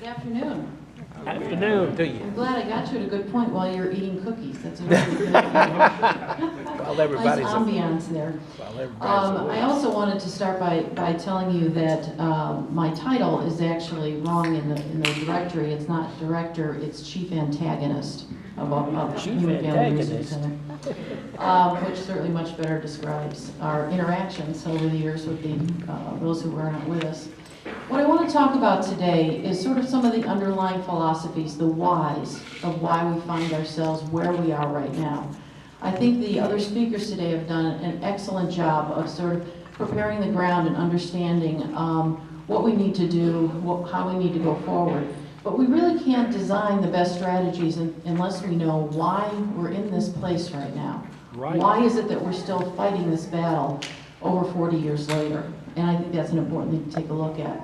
Afternoon. Afternoon to you. I'm glad I got you at a good point while you're eating cookies. That's a really good nice Everybody's ambiance there. I also wanted to start by telling you that my title is actually wrong in the directory. It's not director, it's chief antagonist of Chief Human Family Research antagonist. Center, which certainly much better describes our interactions over the years with those who were not with us. What I want to talk about today is sort of some of the underlying philosophies, the whys of why we find ourselves where we are right now. I think the other speakers today have done an excellent job of sort of preparing the ground and understanding what we need to do, how we need to go forward. But we really can't design the best strategies unless we know why we're in this place right now. Right. Why is it that we're still fighting this battle over 40 years later? And I think that's an important thing to take a look at.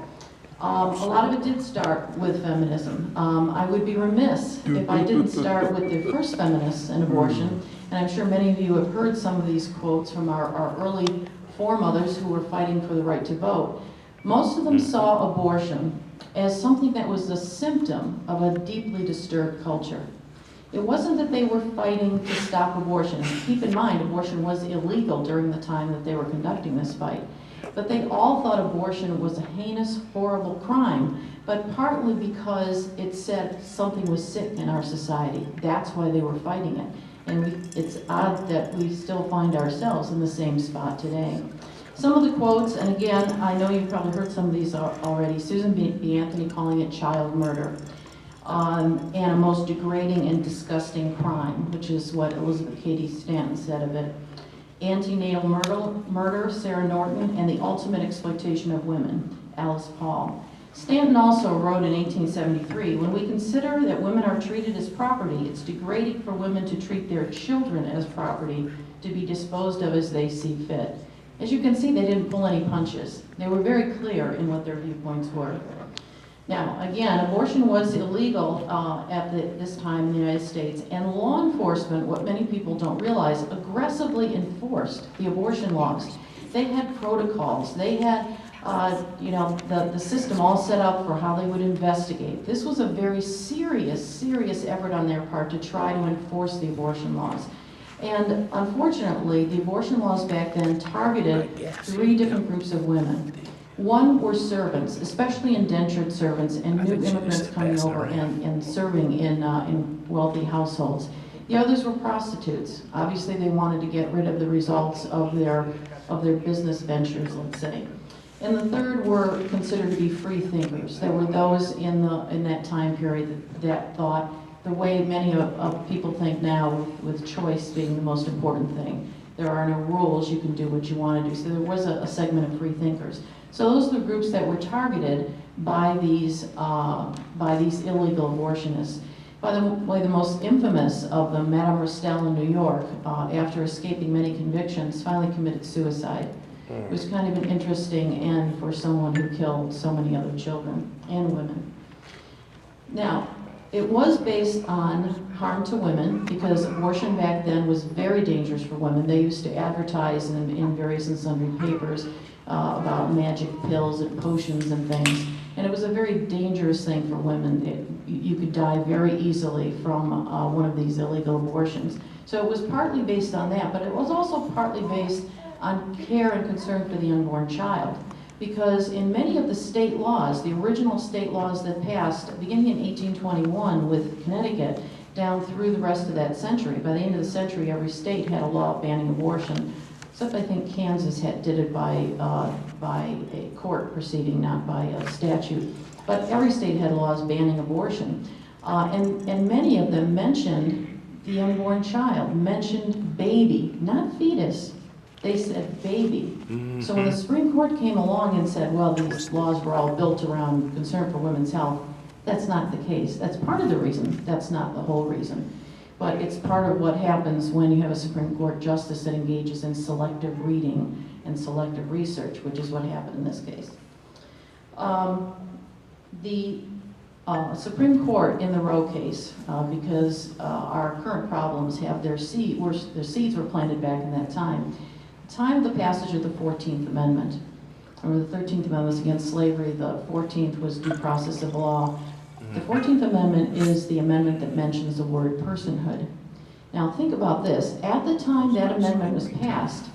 A lot of it did start with feminism. I would be remiss if I didn't start with the first feminists in abortion, and I'm sure many of you have heard some of these quotes from our early foremothers who were fighting for the right to vote. Most of them saw abortion as something that was a symptom of a deeply disturbed culture. It wasn't that they were fighting to stop abortion. Keep in mind, abortion was illegal during the time that they were conducting this fight. But they all thought abortion was a heinous, horrible crime, but partly because it said something was sick in our society. That's why they were fighting it. And it's odd that we still find ourselves in the same spot today. Some of the quotes, and again, I know you've probably heard some of these already. Susan B. Anthony calling it child murder, and a most degrading and disgusting crime, which is what Elizabeth Cady Stanton said of it. Antenatal murder, Sarah Norton, and the ultimate exploitation of women, Alice Paul. Stanton also wrote in 1873, when we consider that women are treated as property, it's degrading for women to treat their children as property, to be disposed of as they see fit. As you can see, they didn't pull any punches. They were very clear in what their viewpoints were. Now, again, abortion was illegal at this time in the United States, and law enforcement, what many people don't realize, aggressively enforced the abortion laws. They had protocols. They had, the system all set up for how they would investigate. This was a very serious effort on their part to try to enforce the abortion laws. And unfortunately, the abortion laws back then targeted 3 different groups of women. One were servants, especially indentured servants and new immigrants coming over and serving in wealthy households. The others were prostitutes. Obviously, they wanted to get rid of the results of their business ventures, let's say. And the third were considered to be free thinkers. There were those in that time period that thought the way many of people think now, with choice being the most important thing. There are no rules, you can do what you want to do. So there was a segment of free thinkers. So those are the groups that were targeted by these illegal abortionists. By the way, the most infamous of them, Madame Restell in New York, after escaping many convictions, finally committed suicide. It was kind of an interesting end for someone who killed so many other children and women. Now, it was based on harm to women because abortion back then was very dangerous for women. They used to advertise in various and sundry papers about magic pills and potions and things. And it was a very dangerous thing for women. You could die very easily from one of these illegal abortions. So it was partly based on that, but it was also partly based on care and concern for the unborn child. Because in many of the state laws, the original state laws that passed, beginning in 1821 with Connecticut, down through the rest of that century, by the end of the century, every state had a law banning abortion. Except I think Kansas did it by a court proceeding, not by a statute. But every state had laws banning abortion. And many of them mentioned the unborn child, mentioned baby, not fetus. They said baby. So when the Supreme Court came along and said, well, these laws were all built around concern for women's health, that's not the case. That's part of the reason. That's not the whole reason. But it's part of what happens when you have a Supreme Court justice that engages in selective reading and selective research, which is what happened in this case. The Supreme Court in the Roe case, because our current problems have their seeds were planted back in that time. The time of the passage of the 14th Amendment, or the 13th Amendment was against slavery, the 14th was due process of law. The 14th Amendment is the amendment that mentions the word personhood. Now think about this. At the time that amendment was passed,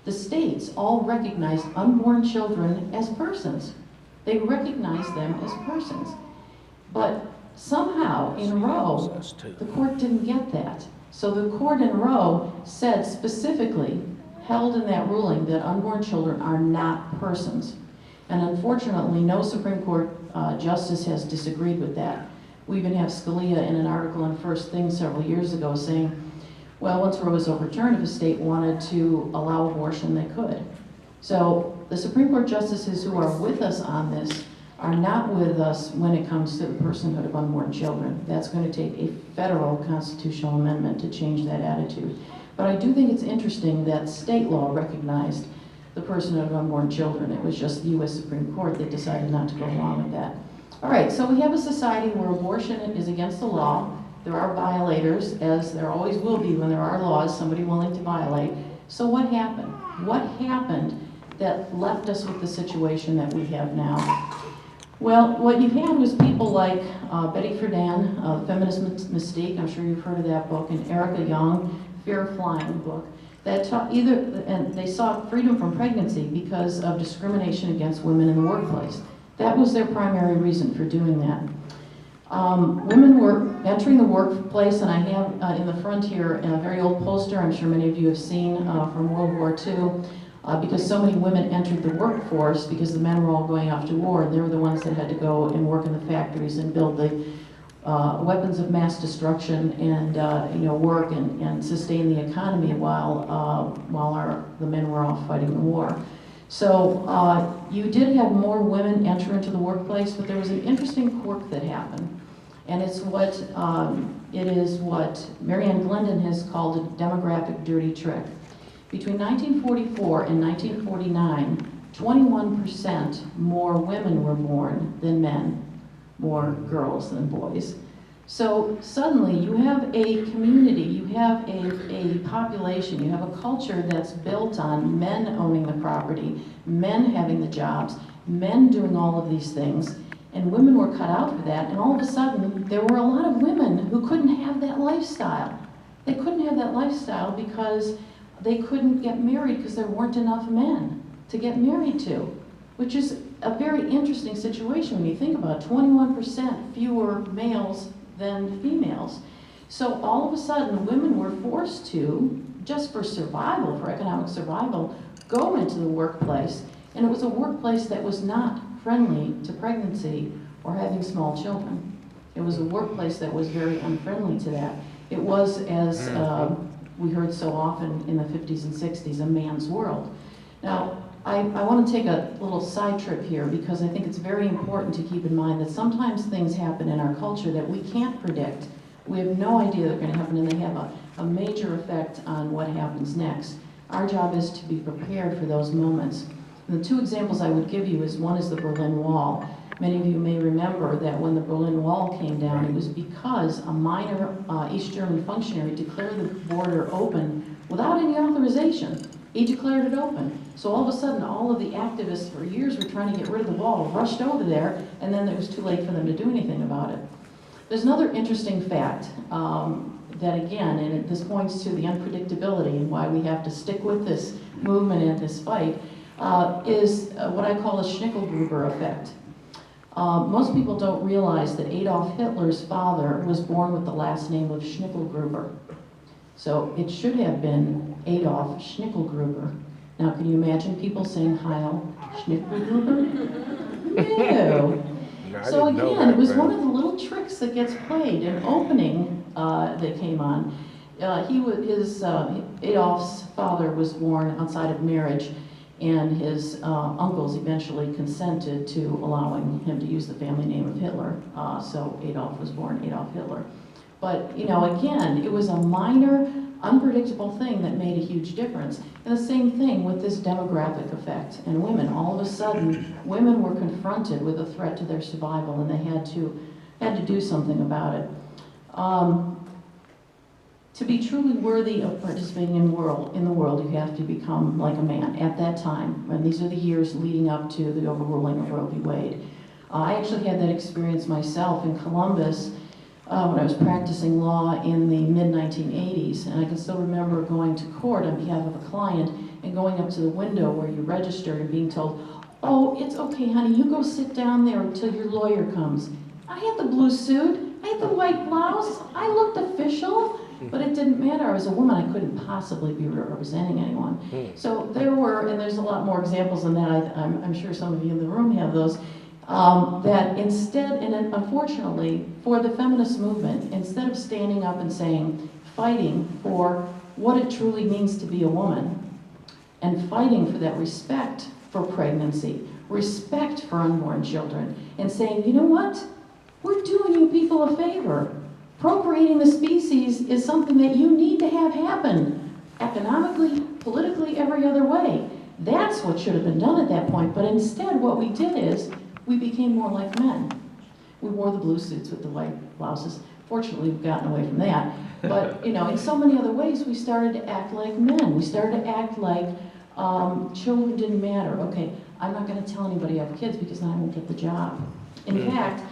the states all recognized unborn children as persons. They recognized them as persons. But somehow in Roe, the court didn't get that. So the court in Roe said specifically, held in that ruling, that unborn children are not persons. And unfortunately, no Supreme Court justice has disagreed with that. We even have Scalia in an article in First Thing several years ago saying, well, once Roe was overturned, if a state wanted to allow abortion, they could. So the Supreme Court justices who are with us on this are not with us when it comes to the personhood of unborn children. That's going to take a federal constitutional amendment to change that attitude. But I do think it's interesting that state law recognized the personhood of unborn children. It was just the U.S. Supreme Court that decided not to go along with that. All right, so we have a society where abortion is against the law. There are violators, as there always will be when there are laws, somebody willing to violate. So what happened? What happened that left us with the situation that we have now? Well, what you had was people like Betty Friedan, The Feminist Mystique, I'm sure you've heard of that book, and Erica Young, Fear of Flying book, that taught and they sought freedom from pregnancy because of discrimination against women in the workplace. That was their primary reason for doing that. Women were entering the workplace, and I have in the front here a very old poster I'm sure many of you have seen from World War II, because so many women entered the workforce because the men were all going off to war, and they were the ones that had to go and work in the factories and build the weapons of mass destruction and work and sustain the economy while the men were off fighting the war. So you did have more women enter into the workplace, but there was an interesting quirk that happened, and it is what Marianne Glendon has called a demographic dirty trick. Between 1944 and 1949, 21% more women were born than men, more girls than boys. So suddenly you have a community, you have a population, you have a culture that's built on men owning the property, men having the jobs, men doing all of these things, and women were cut out for that, and all of a sudden there were a lot of women who couldn't have that lifestyle. They couldn't have that lifestyle because they couldn't get married because there weren't enough men to get married to, which is a very interesting situation when you think about it. 21% fewer males than females. So all of a sudden, women were forced to, just for survival, for economic survival, go into the workplace. And it was a workplace that was not friendly to pregnancy or having small children. It was a workplace that was very unfriendly to that. It was, as we heard so often in the 50s and 60s, a man's world. Now, I want to take a little side trip here because I think it's very important to keep in mind that sometimes things happen in our culture that we can't predict. We have no idea they're going to happen, and they have a major effect on what happens next. Our job is to be prepared for those moments. And the two examples I would give you is one is the Berlin Wall. Many of you may remember that when the Berlin Wall came down, it was because a minor East German functionary declared the border open without any authorization. He declared it open. So all of a sudden, all of the activists for years were trying to get rid of the wall, rushed over there, and then it was too late for them to do anything about it. There's another interesting fact that, again, and this points to the unpredictability and why we have to stick with this movement and this fight, is what I call a Schnickelgruber effect. Most people don't realize that Adolf Hitler's father was born with the last name of Schnickelgruber. So it should have been Adolf Schnickelgruber. Now, can you imagine people saying Heil Schnickelgruber? No. So again, it was one of the little tricks that gets played. An opening that came on. Adolf's father was born outside of marriage, and his uncles eventually consented to allowing him to use the family name of Hitler. So Adolf was born Adolf Hitler. But, again, it was a minor, unpredictable thing that made a huge difference. And the same thing with this demographic effect and women. All of a sudden, women were confronted with a threat to their survival, and they had to do something about it. To be truly worthy of participating in the world, you have to become like a man at that time. And these are the years leading up to the overruling of Roe v. Wade. I actually had that experience myself in Columbus when I was practicing law in the mid-1980s, and I can still remember going to court on behalf of a client and going up to the window where you registered and being told, "Oh, it's okay, honey, you go sit down there until your lawyer comes." I had the blue suit, I had the white blouse, I looked official, but it didn't matter. I was a woman, I couldn't possibly be representing anyone. So there were, and there's a lot more examples than that, I'm sure some of you in the room have those, that instead, and unfortunately, for the feminist movement, instead of standing up and saying, fighting for what it truly means to be a woman, and fighting for that respect for pregnancy, respect for unborn children, and saying, you know what? We're doing you people a favor. Procreating the species is something that you need to have happen, economically, politically, every other way. That's what should have been done at that point, but instead what we did is, we became more like men. We wore the blue suits with the white blouses. Fortunately, we've gotten away from that. But, you know, in so many other ways, we started to act like men. We started to act like children didn't matter. Okay, I'm not going to tell anybody I have kids because then I won't get the job. In fact,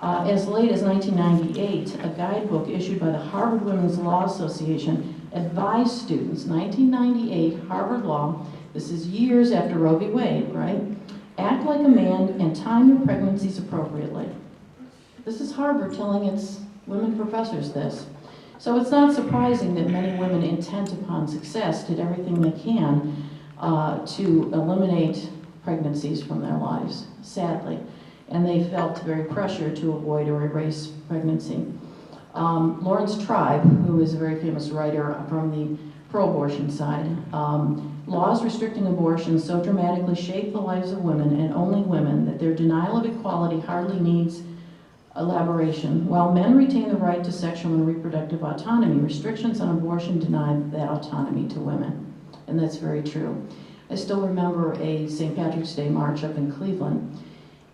as late as 1998, a guidebook issued by the Harvard Women's Law Association advised students, 1998, Harvard Law, this is years after Roe v. Wade, right? Act like a man and time your pregnancies appropriately. This is Harvard telling its women professors this. So it's not surprising that many women intent upon success did everything they can to eliminate pregnancies from their lives, sadly. And they felt very pressured to avoid or erase pregnancy. Lawrence Tribe, who is a very famous writer from the pro-abortion side, laws restricting abortion so dramatically shape the lives of women and only women that their denial of equality hardly needs elaboration. While men retain the right to sexual and reproductive autonomy, restrictions on abortion deny that autonomy to women. And that's very true. I still remember a St. Patrick's Day march up in Cleveland.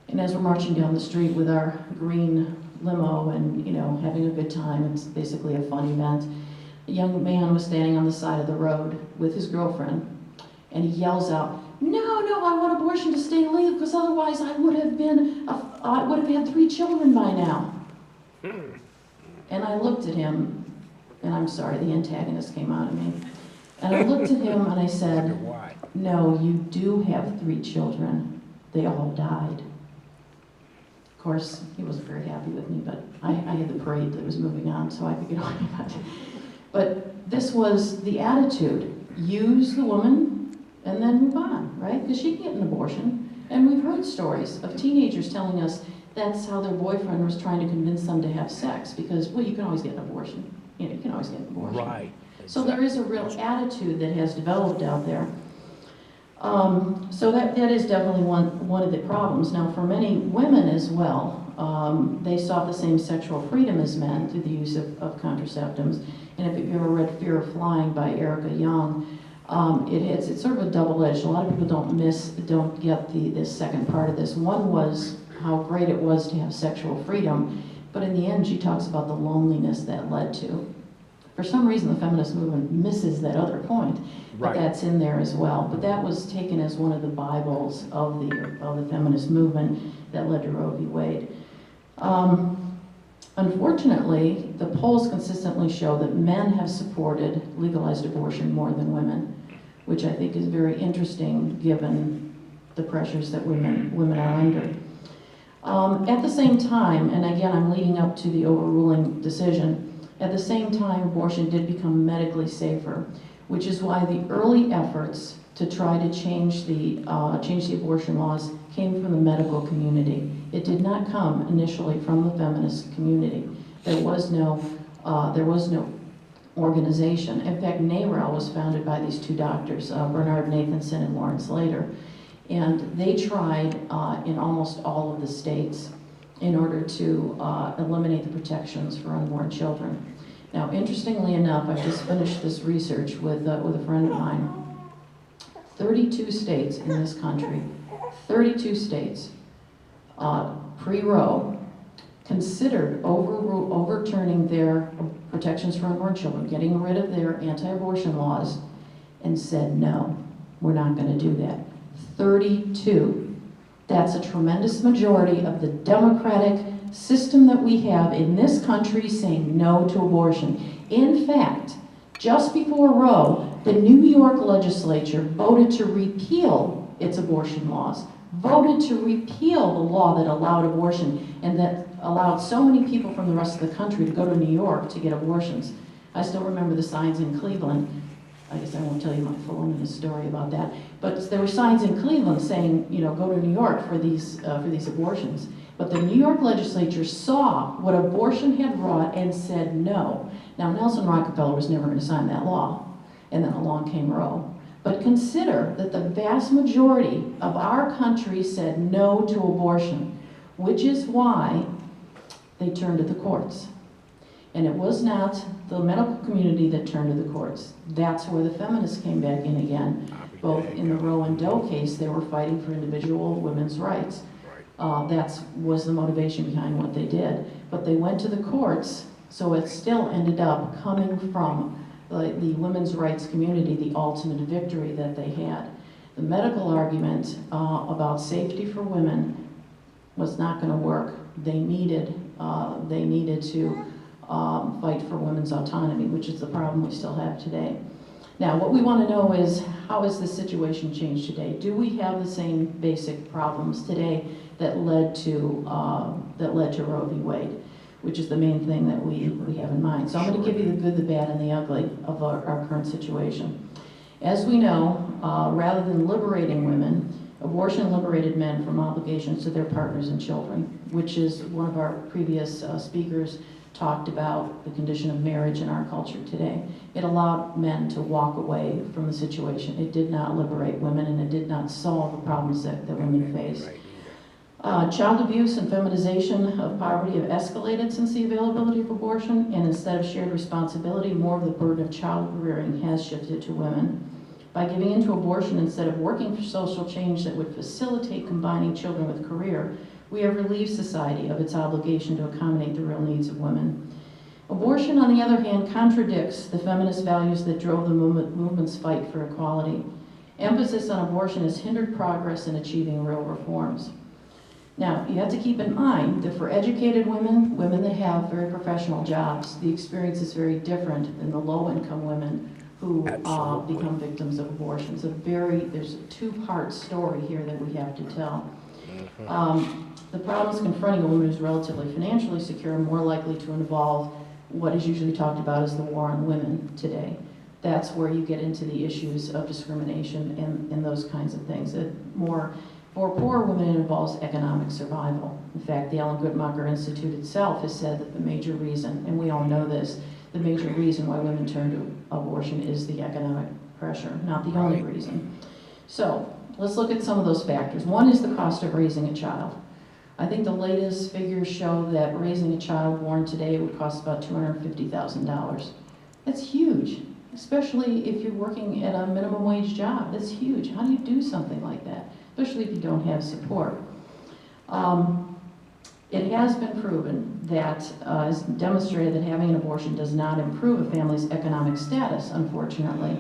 And as we're marching down the street with our green limo and, you know, having a good time, it's basically a fun event, a young man was standing on the side of the road with his girlfriend, and he yells out, "No, no, I want abortion to stay legal because otherwise I would have had 3 children by now." And I looked at him, and I'm sorry, the antagonist came out of me. And I looked at him and I said, "No, you do have 3 children. They all died." Of course, he wasn't very happy with me, but I had the parade that was moving on, so I could get on with it. But this was the attitude. Use the woman and then move on, right? Because she can get an abortion. And we've heard stories of teenagers telling us that's how their boyfriend was trying to convince them to have sex because, well, you can always get an abortion. You know, you can always get an abortion. Right. So there is a real attitude that has developed out there. So that is definitely one of the problems. Now, for many women as well, they sought the same sexual freedom as men through the use of contraceptives. And if you've ever read Fear of Flying by Erica Young, it's sort of a double-edged. A lot of people don't get this second part of this. One was how great it was to have sexual freedom, but in the end, she talks about the loneliness that led to. For some reason, the feminist movement misses that other point, but that's in there as well. But that was taken as one of the Bibles of the feminist movement that led to Roe v. Wade. Unfortunately, the polls consistently show that men have supported legalized abortion more than women, which I think is very interesting given the pressures that women are under. At the same time, and again, I'm leading up to the overruling decision, at the same time, abortion did become medically safer, which is why the early efforts to try to change the abortion laws came from the medical community. It did not come initially from the feminist community. There was no organization. In fact, NARAL was founded by these 2 doctors, Bernard Nathanson and Lawrence Lader, and they tried in almost all of the states in order to eliminate the protections for unborn children. Now, interestingly enough, I've just finished this research with a friend of mine. 32 states in this country, 32 states, pre-Roe, considered overturning their protections for unborn children, getting rid of their anti-abortion laws, and said, no, we're not going to do that. 32. That's a tremendous majority of the democratic system that we have in this country saying no to abortion. In fact, just before Roe, the New York legislature voted to repeal its abortion laws, voted to repeal the law that allowed abortion and that allowed so many people from the rest of the country to go to New York to get abortions. I still remember the signs in Cleveland. I guess I won't tell you my full story about that. But there were signs in Cleveland saying, you know, go to New York for these abortions. But the New York legislature saw what abortion had wrought and said no. Now, Nelson Rockefeller was never going to sign that law, and then along came Roe. But consider that the vast majority of our country said no to abortion, which is why they turned to the courts. And it was not the medical community that turned to the courts. That's where the feminists came back in again. Both in the Roe and Doe case, they were fighting for individual women's rights. That was the motivation behind what they did. But they went to the courts, so it still ended up coming from the women's rights community, the ultimate victory that they had. The medical argument about safety for women was not going to work. They needed to fight for women's autonomy, which is the problem we still have today. Now, what we want to know is, how has the situation changed today? Do we have the same basic problems today that led to Roe v. Wade, which is the main thing that we have in mind? So I'm going to give you the good, the bad, and the ugly of our current situation. As we know, rather than liberating women, abortion liberated men from obligations to their partners and children, which is one of our previous speakers talked about the condition of marriage in our culture today. It allowed men to walk away from the situation. It did not liberate women, and it did not solve the problems that women face. Child abuse and feminization of poverty have escalated since the availability of abortion, and instead of shared responsibility, more of the burden of child rearing has shifted to women. By giving into abortion instead of working for social change that would facilitate combining children with career, we have relieved society of its obligation to accommodate the real needs of women. Abortion, on the other hand, contradicts the feminist values that drove the movement's fight for equality. Emphasis on abortion has hindered progress in achieving real reforms. Now, you have to keep in mind that for educated women, women that have very professional jobs, the experience is very different than the low-income women who become victims of abortion. There's a two-part story here that we have to tell. The problems confronting a woman who's relatively financially secure are more likely to involve what is usually talked about as the war on women today. That's where you get into the issues of discrimination and those kinds of things. For poor women, it involves economic survival. In fact, the Ellen Guttmacher Institute itself has said that the major reason, and we all know this, the major reason why women turn to abortion is the economic pressure, not the only reason. So, let's look at some of those factors. One is the cost of raising a child. I think the latest figures show that raising a child born today would cost about $250,000. That's huge, especially if you're working at a minimum wage job. That's huge. How do you do something like that, especially if you don't have support? It has been proven that, it's demonstrated that having an abortion does not improve a family's economic status, unfortunately.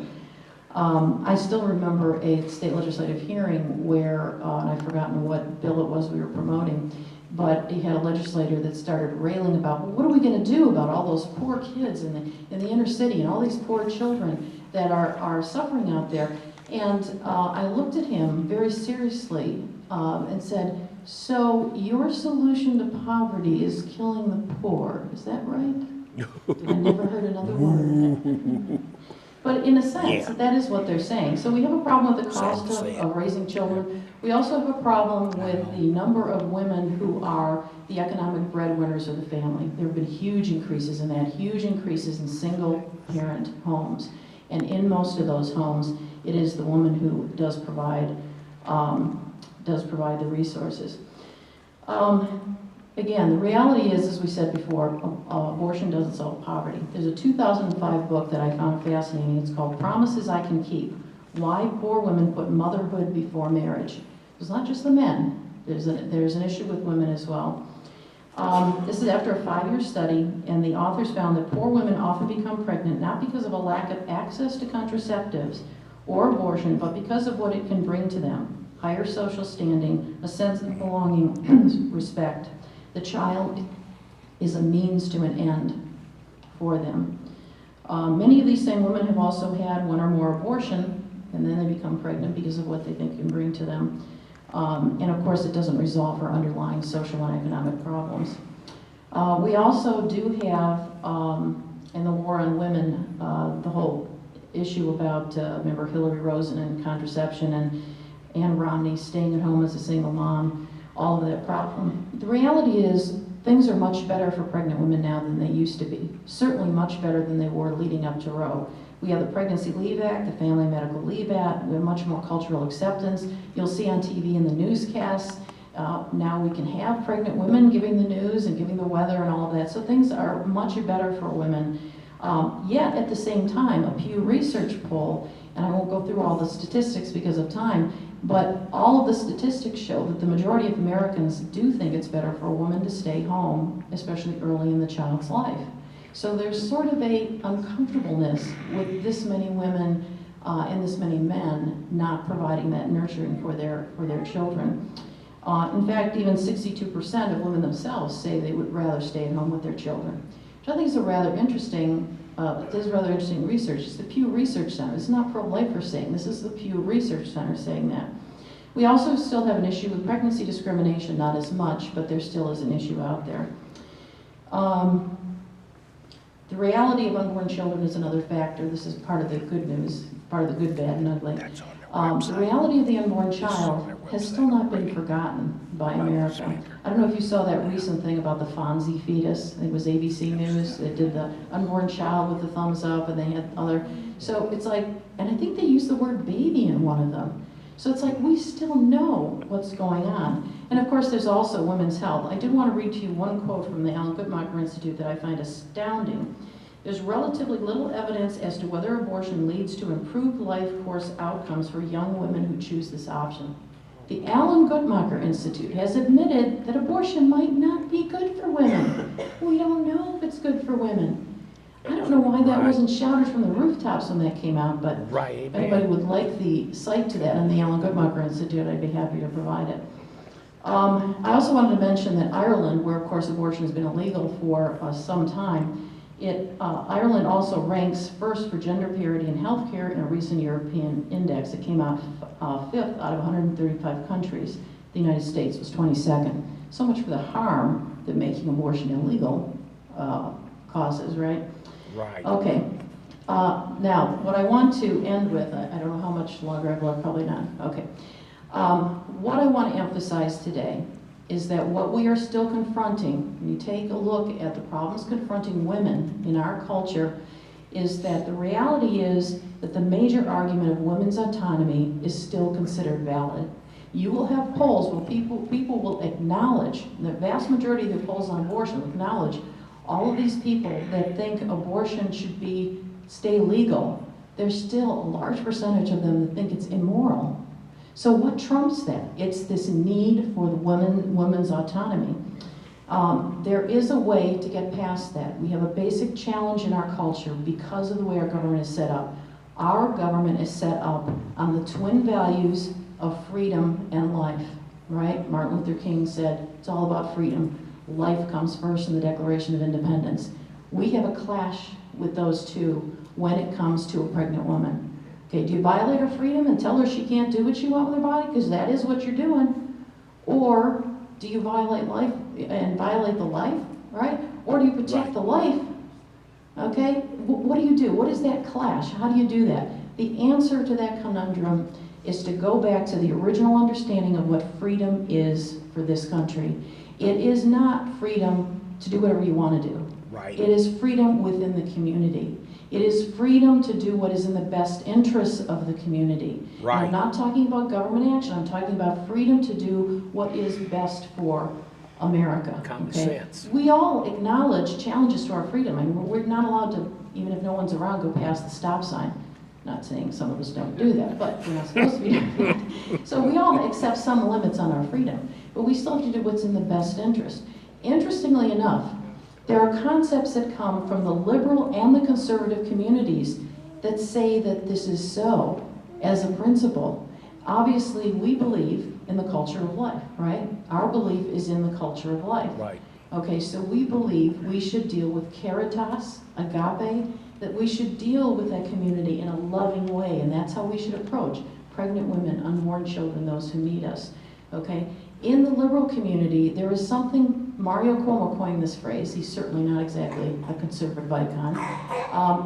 I still remember a state legislative hearing where, and I've forgotten what bill it was we were promoting, but he had a legislator that started railing about, well, what are we going to do about all those poor kids in the inner city and all these poor children that are suffering out there? And I looked at him very seriously and said, so your solution to poverty is killing the poor, is that right? I never heard another word. But in a sense, that is what they're saying. So we have a problem with the cost of raising children. We also have a problem with the number of women who are the economic breadwinners of the family. There have been huge increases in that, huge increases in single-parent homes. And in most of those homes, it is the woman who does provide the resources. Again, the reality is, as we said before, abortion doesn't solve poverty. There's a 2005 book that I found fascinating. It's called Promises I Can Keep: Why Poor Women Put Motherhood Before Marriage. It's not just the men. There's an issue with women as well. This is after a 5-year study, and the authors found that poor women often become pregnant not because of a lack of access to contraceptives or abortion, but because of what it can bring to them. higher social standing, a sense of belonging, and respect. The child is a means to an end for them. Many of these same women have also had one or more abortion, and then they become pregnant because of what they think can bring to them. And of course, it doesn't resolve her underlying social and economic problems. We also do have, in the war on women, the whole issue about, remember Hillary Rosen and contraception, and Ann Romney staying at home as a single mom, all of that problem. The reality is, things are much better for pregnant women now than they used to be. Certainly much better than they were leading up to Roe. We have the Pregnancy Leave Act, the Family Medical Leave Act, we have much more cultural acceptance. You'll see on TV in the newscasts, now we can have pregnant women giving the news and giving the weather and all of that. So things are much better for women. Yet at the same time, a Pew Research poll, and I won't go through all the statistics because of time, but all of the statistics show that the majority of Americans do think it's better for a woman to stay home, especially early in the child's life. So there's sort of a uncomfortableness with this many women and this many men not providing that nurturing for their children. In fact, even 62% of women themselves say they would rather stay at home with their children, which I think is a rather interesting. It is rather interesting research. It's the Pew Research Center. It's not pro-lifers saying this. Is the Pew Research Center saying that. We also still have an issue with pregnancy discrimination, not as much, but there still is an issue out there. The reality of unborn children is another factor. This is part of the good news, part of the good, bad, and ugly. The reality of the unborn child has still not been forgotten by America. I don't know if you saw that recent thing about the Fonzie fetus. It was ABC News. They did the unborn child with the thumbs up, and they had other. So it's like, and I think they used the word baby in one of them. So it's like we still know what's going on. And of course, there's also women's health. I did want to read to you one quote from the Alan Guttmacher Institute that I find astounding. There's relatively little evidence as to whether abortion leads to improved life course outcomes for young women who choose this option. The Alan Guttmacher Institute has admitted that abortion might not be good for women. We don't know if it's good for women. I don't know why that wasn't shouted from the rooftops when that came out, but if anybody would like the site to that in the Alan Guttmacher Institute, I'd be happy to provide it. I also wanted to mention that Ireland, where of course abortion has been illegal for some time, Ireland also ranks first for gender parity in healthcare in a recent European index. It came out fifth out of 135 countries. The United States was 22nd. So much for the harm that making abortion illegal causes, right? Right. Okay. Now, what I want to end with, I don't know how much longer I've left, probably not. Okay. What I want to emphasize today is that what we are still confronting, when you take a look at the problems confronting women in our culture, is that the reality is that the major argument of women's autonomy is still considered valid. You will have polls where people will acknowledge, the vast majority of the polls on abortion will acknowledge all of these people that think abortion should stay legal. There's still a large percentage of them that think it's immoral. So what trumps that? It's this need for the women's autonomy. There is a way to get past that. We have a basic challenge in our culture because of the way our government is set up. Our government is set up on the twin values of freedom and life, right? Martin Luther King said, it's all about freedom. Life comes first in the Declaration of Independence. We have a clash with those two when it comes to a pregnant woman. Okay, do you violate her freedom and tell her she can't do what she wants with her body? Because that is what you're doing. Or do you violate life and violate the life, right? Or do you protect the life? Okay, what do you do? What is that clash? How do you do that? The answer to that conundrum is to go back to the original understanding of what freedom is for this country. It is not freedom to do whatever you want to do. Right. It is freedom within the community. It is freedom to do what is in the best interests of the community. Right. And I'm not talking about government action. I'm talking about freedom to do what is best for America. Common sense. We all acknowledge challenges to our freedom. I mean, we're not allowed to, even if no one's around, go past the stop sign. Not saying some of us don't do that, but we're not supposed to be doing that. So we all accept some limits on our freedom, but we still have to do what's in the best interest. Interestingly enough, there are concepts that come from the liberal and the conservative communities that say that this is so as a principle. Obviously, we believe in the culture of life, right? Our belief is in the culture of life. Right. Okay, so we believe we should deal with caritas, agape, that we should deal with that community in a loving way, and that's how we should approach pregnant women, unborn children, those who need us. Okay? In the liberal community, there is something, Mario Cuomo coined this phrase, he's certainly not exactly a conservative icon,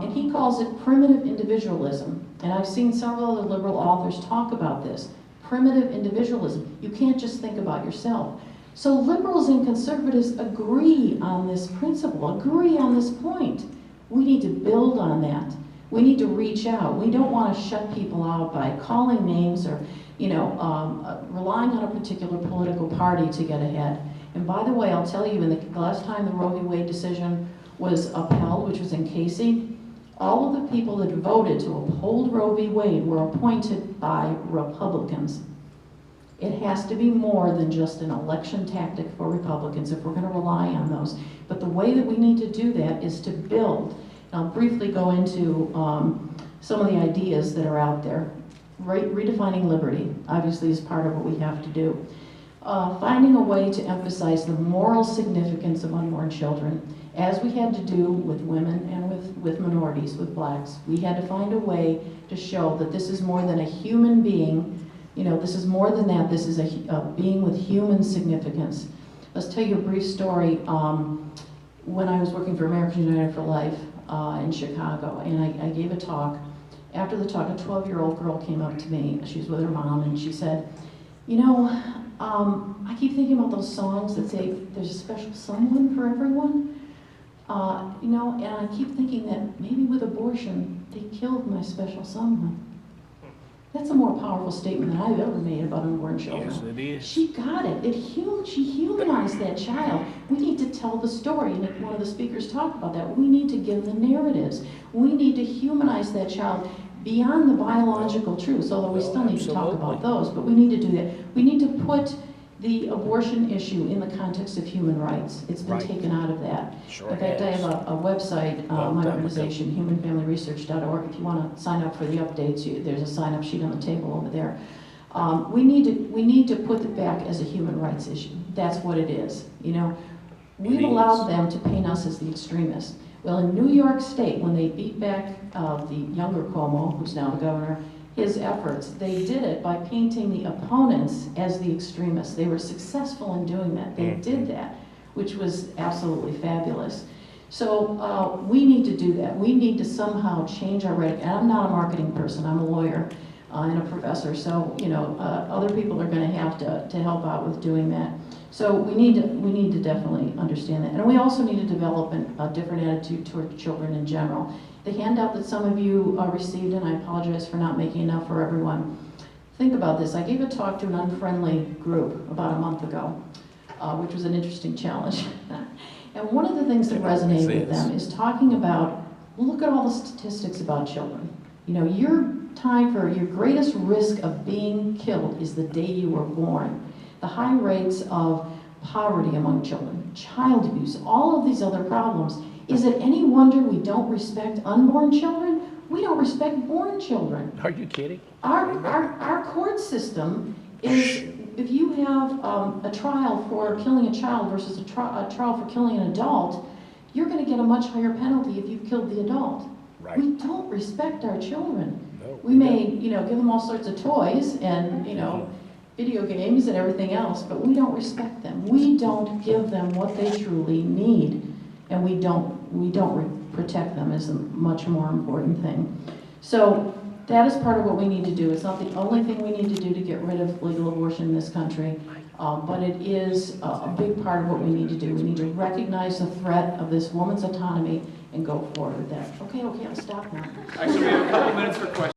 and he calls it primitive individualism. And I've seen several other liberal authors talk about this. Primitive individualism. You can't just think about yourself. So liberals and conservatives agree on this principle, agree on this point. We need to build on that. We need to reach out. We don't want to shut people out by calling names or, relying on a particular political party to get ahead. And by the way, I'll tell you, in the last time the Roe v. Wade decision was upheld, which was in Casey, all of the people that voted to uphold Roe v. Wade were appointed by Republicans. It has to be more than just an election tactic for Republicans if we're going to rely on those. But the way that we need to do that is to build. I'll briefly go into some of the ideas that are out there. Redefining liberty, obviously, is part of what we have to do. Finding a way to emphasize the moral significance of unborn children, as we had to do with women and with minorities, with blacks. We had to find a way to show that this is more than a human being. This is more than that. This is a being with human significance. Let's tell you a brief story. When I was working for American United for Life in Chicago, and I gave a talk. After the talk, a 12-year-old girl came up to me. She was with her mom, and she said, I keep thinking about those songs that say there's a special someone for everyone. And I keep thinking that maybe with abortion, they killed my special someone. That's a more powerful statement than I've ever made about unborn children. Yes, it is. She got it. She humanized that child. We need to tell the story, and one of the speakers talked about that. We need to give the narratives. We need to humanize that child beyond the biological truths, although we still need to talk about those, but we need to do that. We need to put the abortion issue in the context of human rights. It's been taken out of that. Sure In fact, I has. have a website, my organization, humanfamilyresearch.org. If you want to sign up for the updates, there's a sign-up sheet on the table over there. We need to put it back as a human rights issue. That's what it is. We've allowed them to paint us as the extremists. Well, in New York State, when they beat back the younger Cuomo, who's now the governor, his efforts, they did it by painting the opponents as the extremists. They were successful in doing that. They did that, which was absolutely fabulous. So we need to do that. We need to somehow change our rhetoric. And I'm not a marketing person. I'm a lawyer and a professor. So other people are going to have to help out with doing that. So we need to definitely understand that. And we also need to develop a different attitude toward children in general. The handout that some of you received, and I apologize for not making enough for everyone. Think about this. I gave a talk to an unfriendly group about a month ago, which was an interesting challenge. And one of the things that resonated with them is talking about, look at all the statistics about children. Your time for your greatest risk of being killed is the day you were born. The high rates of poverty among children, child abuse, all of these other problems. Is it any wonder we don't respect unborn children? We don't respect born children. Are you kidding? Our court system is, if you have a trial for killing a child versus a trial for killing an adult, you're going to get a much higher penalty if you've killed the adult. Right. We don't respect our children. No, we may, give them all sorts of toys and, video games and everything else, but we don't respect them. We don't give them what they truly need, and we don't protect them is a much more important thing. So that is part of what we need to do. It's not the only thing we need to do to get rid of legal abortion in this country, but it is a big part of what we need to do. We need to recognize the threat of this woman's autonomy and go forward with that. Okay, I'll stop now. Actually, we have a couple minutes for questions.